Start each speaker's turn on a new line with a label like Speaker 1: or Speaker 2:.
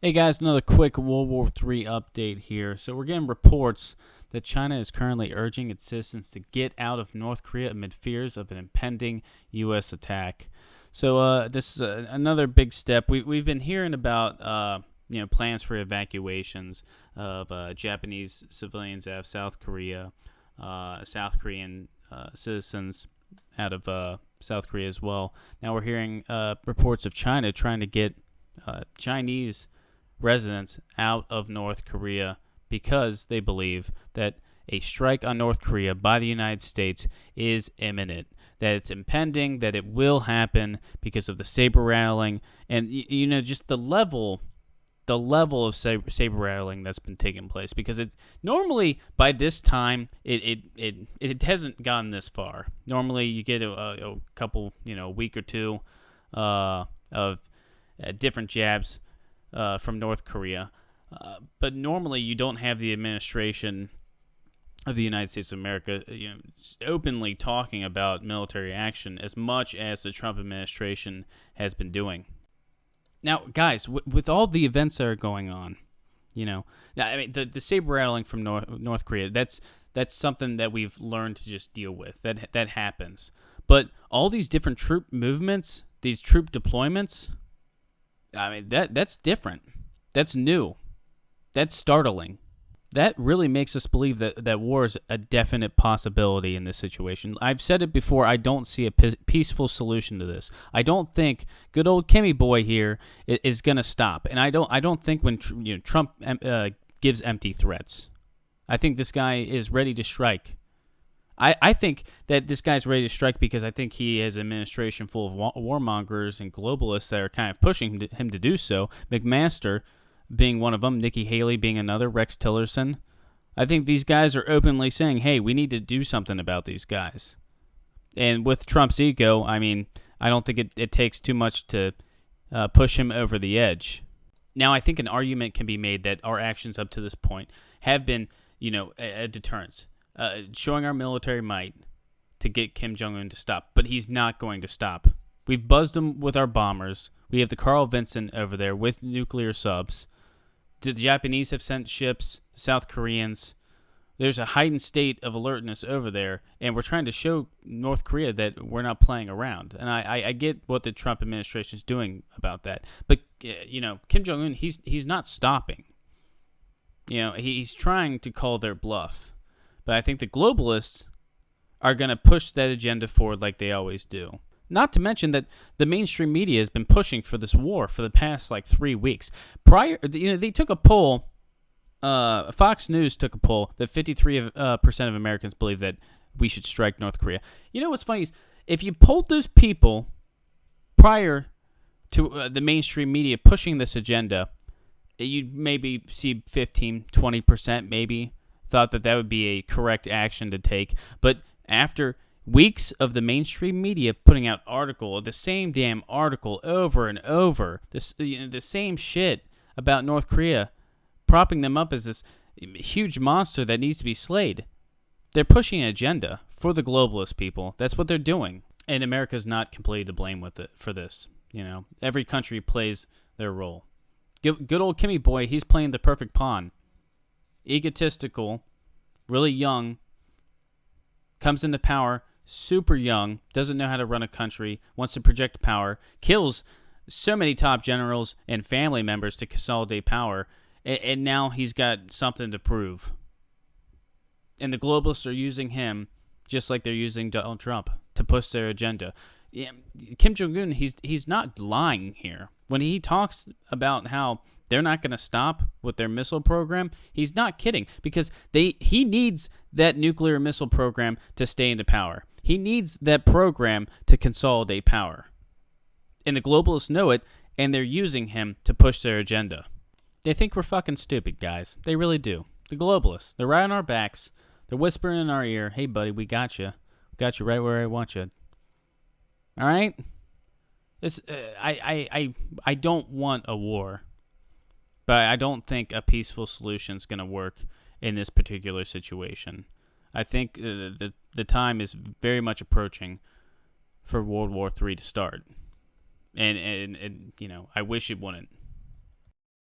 Speaker 1: Hey guys, another quick World War III update here. So we're getting reports that China is currently urging its citizens to get out of North Korea amid fears of an impending U.S. attack. So this is another big step. We've been hearing about plans for evacuations of Japanese civilians out of South Korea, South Korean citizens out of South Korea as well. Now we're hearing reports of China trying to get Chinese residents out of North Korea because they believe that a strike on North Korea by the United States is imminent, that it's impending, that it will happen because of the saber rattling and just the level of saber rattling that's been taking place. Because it normally by this time it hasn't gotten this far. Normally you get a couple a week or two of different jabs from North Korea. But normally you don't have the administration of the United States of America openly talking about military action as much as the Trump administration has been doing. Now, guys, with all the events that are going on, the saber rattling from North Korea, that's something that we've learned to just deal with. That happens. But all these different troop movements, these troop deployments, that's different. That's new. That's startling. That really makes us believe that war is a definite possibility in this situation. I've said it before. I don't see a peaceful solution to this. I don't think good old Kimmy boy here is going to stop. And I don't think when Trump gives empty threats. I think this guy is ready to strike. I think that this guy's ready to strike because I think he has an administration full of warmongers and globalists that are kind of pushing him to do so. McMaster being one of them, Nikki Haley being another, Rex Tillerson. I think these guys are openly saying, hey, we need to do something about these guys. And with Trump's ego, I don't think it takes too much to push him over the edge. Now, I think an argument can be made that our actions up to this point have been, a deterrence. Showing our military might to get Kim Jong-un to stop, but he's not going to stop. We've buzzed him with our bombers. We have the Carl Vinson over there with nuclear subs. The Japanese have sent ships, the South Koreans. There's a heightened state of alertness over there, and we're trying to show North Korea that we're not playing around. And I get what the Trump administration is doing about that. But, Kim Jong-un, he's not stopping. He's trying to call their bluff. But I think the globalists are going to push that agenda forward like they always do. Not to mention that the mainstream media has been pushing for this war for the past 3 weeks. They took a poll. Fox News took a poll that 53% of Americans believe that we should strike North Korea. You know what's funny is if you polled those people prior to the mainstream media pushing this agenda, you'd maybe see 15, 20% maybe thought that would be a correct action to take. But after weeks of the mainstream media putting out the same damn article over and over, the same shit about North Korea, propping them up as this huge monster that needs to be slayed, they're pushing an agenda for the globalist people. That's what they're doing. And America's not completely to blame for this. Every country plays their role. Good old Kimmy boy, he's playing the perfect pawn. Egotistical, really young, comes into power super young, doesn't know how to run a country, wants to project power, kills so many top generals and family members to consolidate power, and now he's got something to prove. And the globalists are using him just like they're using Donald Trump to push their agenda. Kim Jong-un, he's not lying here. When he talks about how they're not going to stop with their missile program, he's not kidding, because he needs that nuclear missile program to stay into power. He needs that program to consolidate power. And the globalists know it, and they're using him to push their agenda. They think we're fucking stupid, guys. They really do. The globalists, they're right on our backs. They're whispering in our ear, hey, buddy, we got you. We got you right where I want you. All right? I don't want a war. But I don't think a peaceful solution is going to work in this particular situation. I think the time is very much approaching for World War III to start. And I wish it wouldn't.